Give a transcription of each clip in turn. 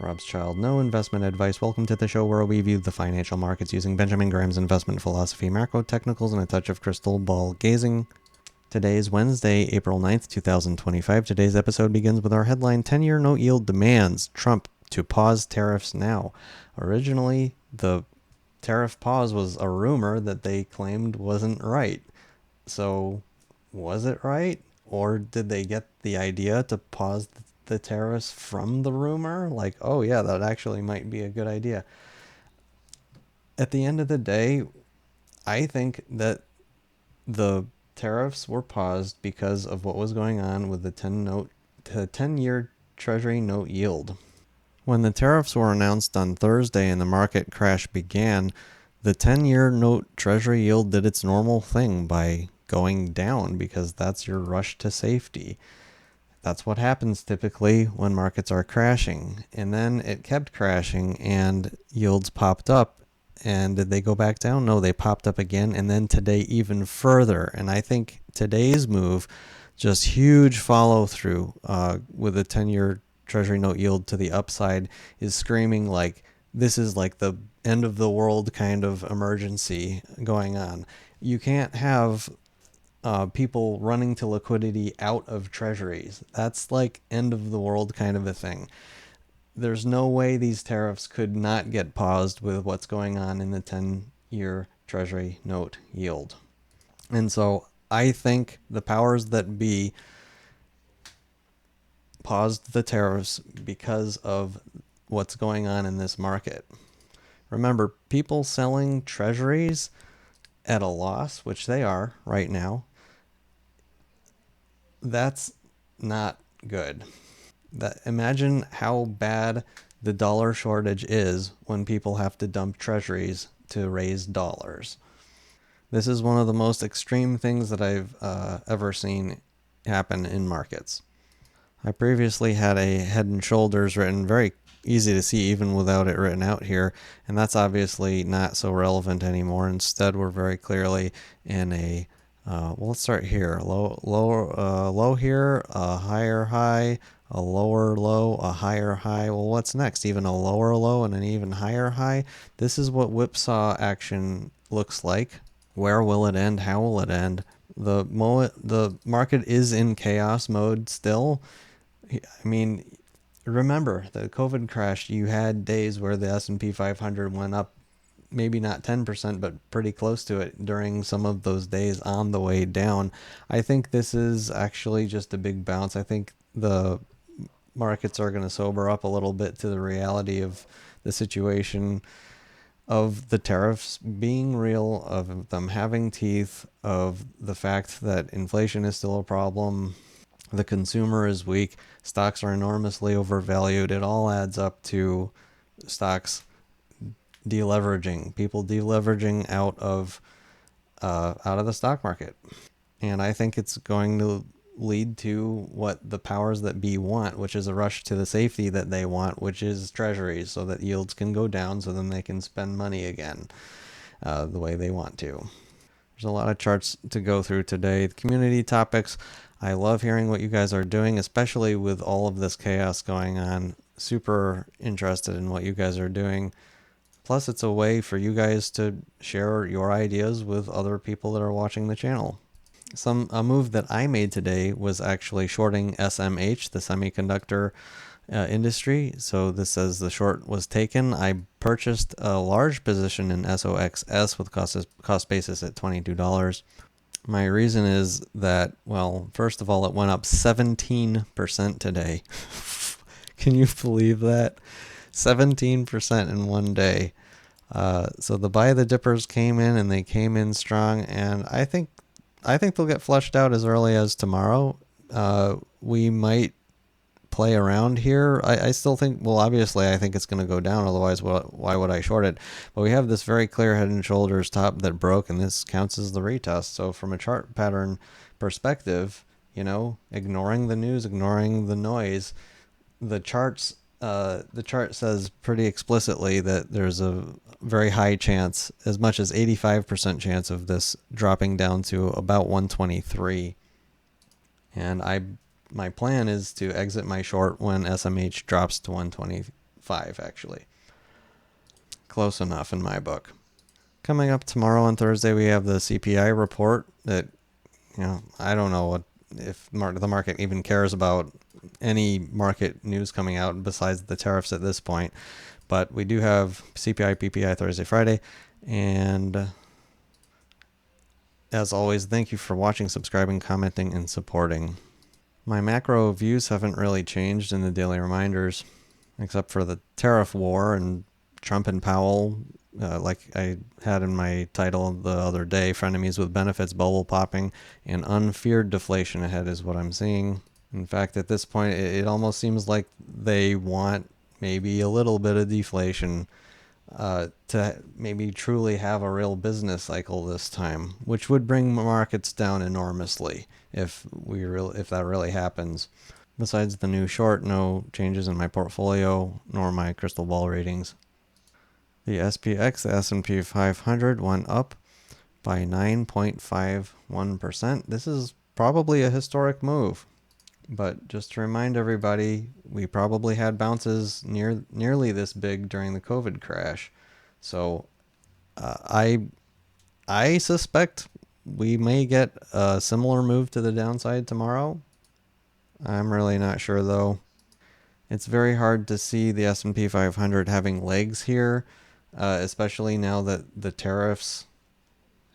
Robschild, no investment advice. Welcome to the show where we view the financial markets using Benjamin Graham's investment philosophy, macro technicals, and a touch of crystal ball gazing. Today is Wednesday, April 9th, 2025. Today's episode begins with our headline, 10-year note yield demands Trump to pause tariffs now. Originally, the tariff pause was a rumor that they claimed wasn't right. So, was it right? Or did they get the idea to pause the tariffs from the rumor? Like, oh yeah, that actually might be a good idea. At the end of the day, I think that the tariffs were paused because of what was going on with the 10-year Treasury note yield. When the tariffs were announced on Thursday and the market crash began, the 10-year note Treasury yield did its normal thing by going down because that's your rush to safety. That's what happens typically when markets are crashing. And then it kept crashing and yields popped up. And did they go back down? No, they popped up again. And then today even further. And I think today's move, just huge follow through with a 10-year Treasury note yield to the upside, is screaming like this is like the end of the world kind of emergency going on. You can't have people running to liquidity out of treasuries. That's like end of the world kind of a thing. There's no way these tariffs could not get paused with what's going on in the 10-year Treasury note yield. And so I think the powers that be paused the tariffs because of what's going on in this market. Remember, people selling treasuries at a loss, which they are right now, that's not good. Imagine how bad the dollar shortage is when people have to dump treasuries to raise dollars. This is one of the most extreme things that I've ever seen happen in markets. I previously had a Head and Shoulders written, very easy to see even without it written out here, and that's obviously not so relevant anymore. Instead, we're very clearly in a let's start here. Low here, a higher high, a lower low, a higher high. Well, what's next? Even a lower low and an even higher high? This is what whipsaw action looks like. Where will it end? How will it end? The market is in chaos mode still. I mean, remember the COVID crash, you had days where the S&P 500 went up, maybe not 10%, but pretty close to it during some of those days on the way down. I think this is actually just a big bounce. I think the markets are going to sober up a little bit to the reality of the situation, of the tariffs being real, of them having teeth, of the fact that inflation is still a problem. The consumer is weak. Stocks are enormously overvalued. It all adds up to stocks deleveraging, people deleveraging out of the stock market. And I think it's going to lead to what the powers that be want, which is a rush to the safety that they want, which is treasuries, so that yields can go down so then they can spend money again the way they want to. There's a lot of charts to go through today. The community topics, I love hearing what you guys are doing, especially with all of this chaos going on. Super interested in what you guys are doing. Plus, it's a way for you guys to share your ideas with other people that are watching the channel. A move that I made today was actually shorting SMH, the semiconductor industry. So this says the short was taken. I purchased a large position in SOXS with cost basis at $22. My reason is that, well, first of all, it went up 17% today. Can you believe that? 17% in one day. So the buy the dippers came in and they came in strong, and I think they'll get flushed out as early as tomorrow. We might play around here. I still think, well, obviously I think it's going to go down, otherwise why would I short it? But we have this very clear Head and Shoulders top that broke, and this counts as the retest. So from a chart pattern perspective, ignoring the news, ignoring the noise, the chart says pretty explicitly that there's a very high chance, as much as 85% chance, of this dropping down to about 123. And my plan is to exit my short when SMH drops to 123. 1.5 actually. Close enough in my book. Coming up tomorrow on Thursday, we have the CPI report that, I don't know if the market even cares about any market news coming out besides the tariffs at this point. But we do have CPI, PPI Thursday, Friday. And as always, thank you for watching, subscribing, commenting, and supporting. My macro views haven't really changed in the daily reminders, except for the tariff war and Trump and Powell. Like I had in my title the other day, frenemies with benefits, bubble popping, and unfeared deflation ahead is what I'm seeing. In fact, at this point, it almost seems like they want maybe a little bit of deflation to maybe truly have a real business cycle this time, which would bring markets down enormously if that really happens. Besides the new short, no changes in my portfolio nor my crystal ball ratings. The SPX, the S&P 500, went up by 9.51%. This is probably a historic move. But just to remind everybody, we probably had bounces nearly this big during the COVID crash. So I suspect we may get a similar move to the downside tomorrow. I'm really not sure, though. It's very hard to see the S&P 500 having legs here, especially now that the tariffs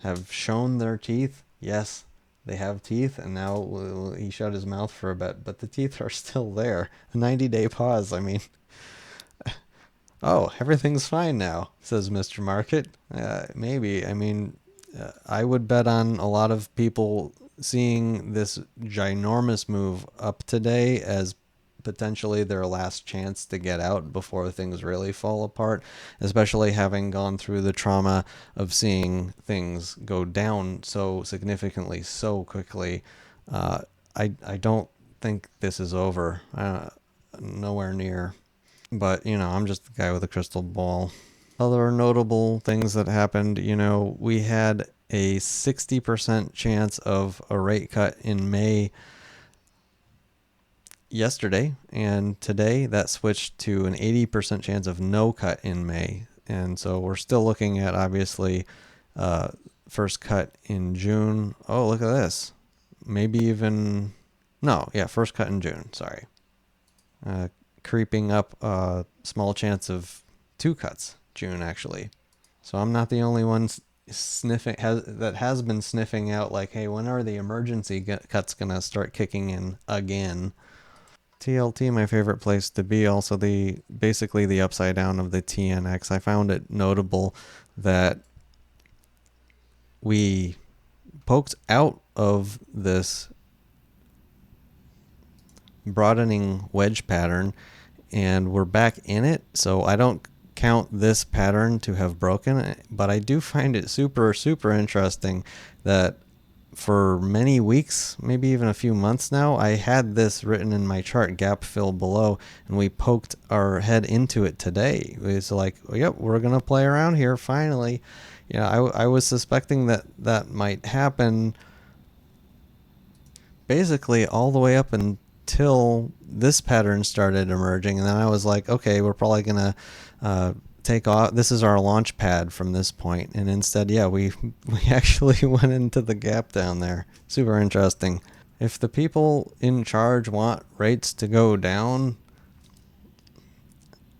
have shown their teeth. Yes, they have teeth, and now he shut his mouth for a bit, but the teeth are still there. A 90-day pause, I mean. Oh, everything's fine now, says Mr. Market. Maybe. I mean, I would bet on a lot of people seeing this ginormous move up today as potentially their last chance to get out before things really fall apart, especially having gone through the trauma of seeing things go down so significantly, so quickly. I don't think this is over. Nowhere near. But, I'm just the guy with a crystal ball. Other notable things that happened, we had a 60% chance of a rate cut in May yesterday, and today that switched to an 80% chance of no cut in May. And so we're still looking at, obviously, first cut in June. Oh, look at this. Maybe even... No, yeah, first cut in June. Sorry. Creeping up a small chance of 2 cuts, June, actually. So I'm not the only one sniffing that has been sniffing out like, hey, when are the emergency cuts going to start kicking in again? TLT, my favorite place to be, also basically the upside down of the TNX. I found it notable that we poked out of this broadening wedge pattern and we're back in it. So I don't count this pattern to have broken, but I do find it super, super interesting that for many weeks, maybe even a few months now, I had this written in my chart, gap fill below, and we poked our head into it today. It's like, yep, we're going to play around here finally. I was suspecting that might happen basically all the way up until this pattern started emerging. And then I was like, okay, we're probably going to take off. This is our launch pad from this point. And instead, yeah, we actually went into the gap down there. Super interesting. If the people in charge want rates to go down,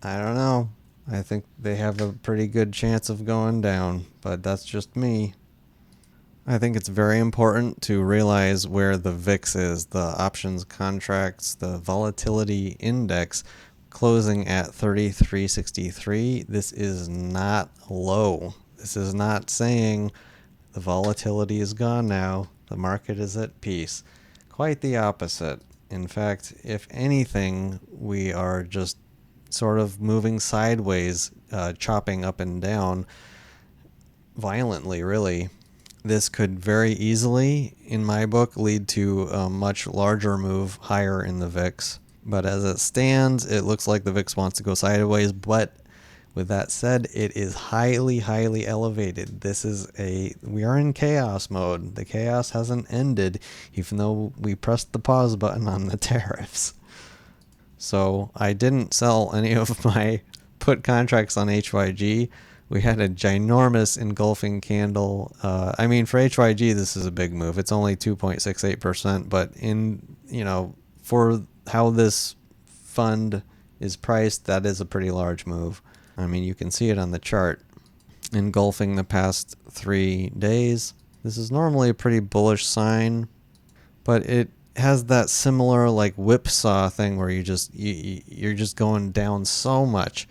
I don't know. I think they have a pretty good chance of going down, but that's just me. I think it's very important to realize where the VIX is, the options contracts, the volatility index, closing at 33.63. This is not low. This is not saying the volatility is gone now. The market is at peace. Quite the opposite. In fact, if anything, we are just sort of moving sideways, chopping up and down violently, really. This could very easily, in my book, lead to a much larger move higher in the VIX. But as it stands, it looks like the VIX wants to go sideways. But with that said, it is highly, highly elevated. We are in chaos mode. The chaos hasn't ended, even though we pressed the pause button on the tariffs. So I didn't sell any of my put contracts on HYG. We had a ginormous engulfing candle. I mean, for HYG, this is a big move. It's only 2.68%, but for how this fund is priced, that is a pretty large move. I mean, you can see it on the chart. Engulfing the past 3 days. This is normally a pretty bullish sign, but it has that similar like whipsaw thing where you're just going down so much.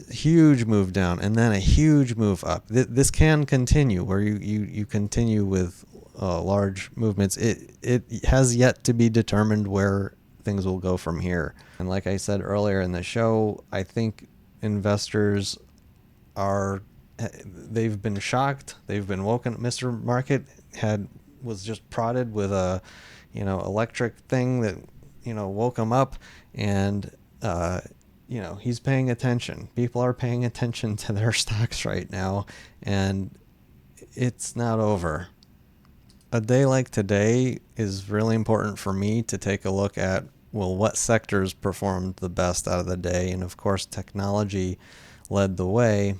Huge move down and then a huge move up. This can continue where you continue with large movements. It has yet to be determined where things will go from here. And like I said earlier in the show, I think investors they've been shocked. They've been woken. Mr. Market was just prodded with a electric thing that woke him up, and he's paying attention. People are paying attention to their stocks right now, and it's not over. A day like today is really important for me to take a look at, well, what sectors performed the best out of the day, and of course technology led the way.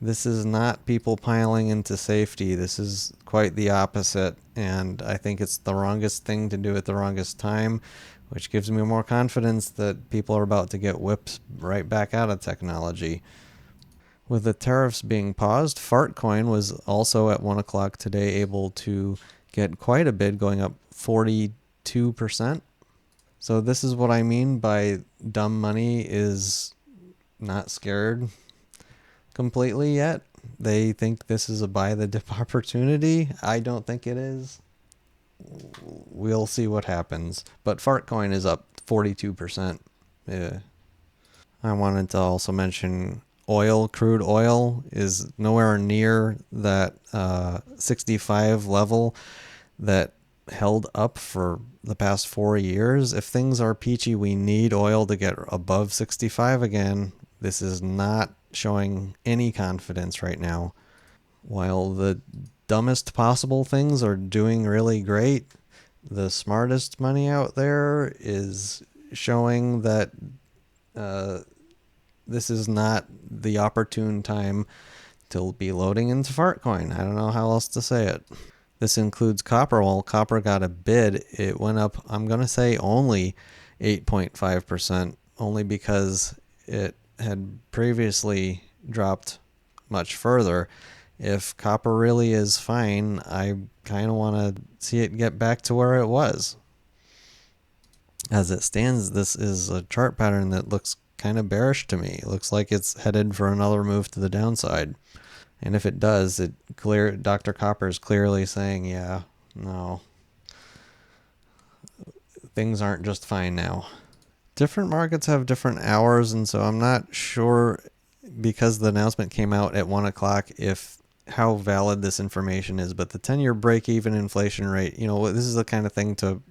This is not people piling into safety. This is quite the opposite, and I think it's the wrongest thing to do at the wrongest time, which gives me more confidence that people are about to get whipped right back out of technology. With the tariffs being paused, Fartcoin was also at 1 o'clock today able to get quite a bid, going up 42%. So this is what I mean by dumb money is not scared completely yet. They think this is a buy the dip opportunity. I don't think it is. We'll see what happens. But Fartcoin is up 42%. Yeah. I wanted to also mention crude oil is nowhere near that 65 level that held up for the past 4 years. If things are peachy, we need oil to get above 65 again. This is not showing any confidence right now. While the dumbest possible things are doing really great, the smartest money out there is showing that this is not the opportune time to be loading into Fartcoin. I don't know how else to say it. This includes copper. Well, copper got a bid. It went up, I'm going to say only 8.5%, only because it had previously dropped much further. If copper really is fine, I kind of want to see it get back to where it was. As it stands, this is a chart pattern that looks kind of bearish to me. It looks like it's headed for another move to the downside. And if it does, Dr. Copper is clearly saying, yeah, no, things aren't just fine now. Different markets have different hours, and so I'm not sure, because the announcement came out at 1 o'clock, how valid this information is. But the 10-year break-even inflation rate, this is the kind of thing to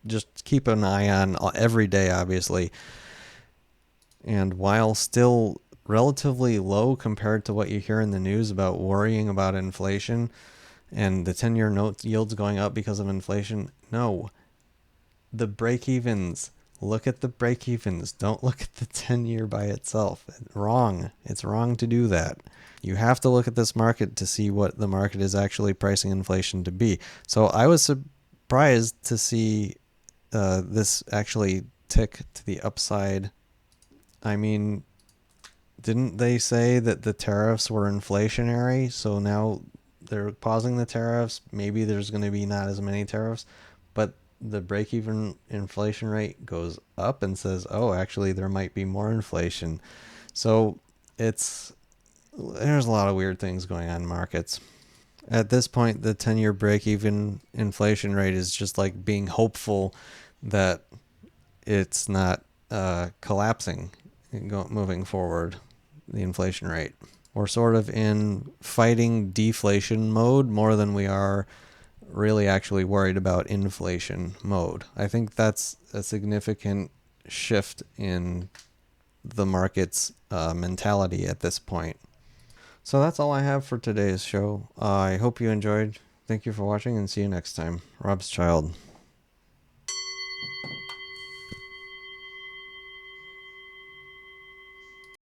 just keep an eye on every day, obviously. And while still relatively low compared to what you hear in the news about worrying about inflation and the 10-year note yields going up because of inflation, no. The break-evens. Look at the break-evens. Don't look at the 10-year by itself. Wrong. It's wrong to do that. You have to look at this market to see what the market is actually pricing inflation to be. So I was surprised to see this actually tick to the upside. I mean, didn't they say that the tariffs were inflationary? So now they're pausing the tariffs. Maybe there's going to be not as many tariffs, but the break-even inflation rate goes up and says, oh, actually there might be more inflation. So there's a lot of weird things going on in markets. At this point, the 10-year break-even inflation rate is just like being hopeful that it's not collapsing moving forward, the inflation rate. We're sort of in fighting deflation mode more than we are really actually worried about inflation mode. I think that's a significant shift in the market's mentality at this point. So that's all I have for today's show. I hope you enjoyed. Thank you for watching, and see you next time. Robschild.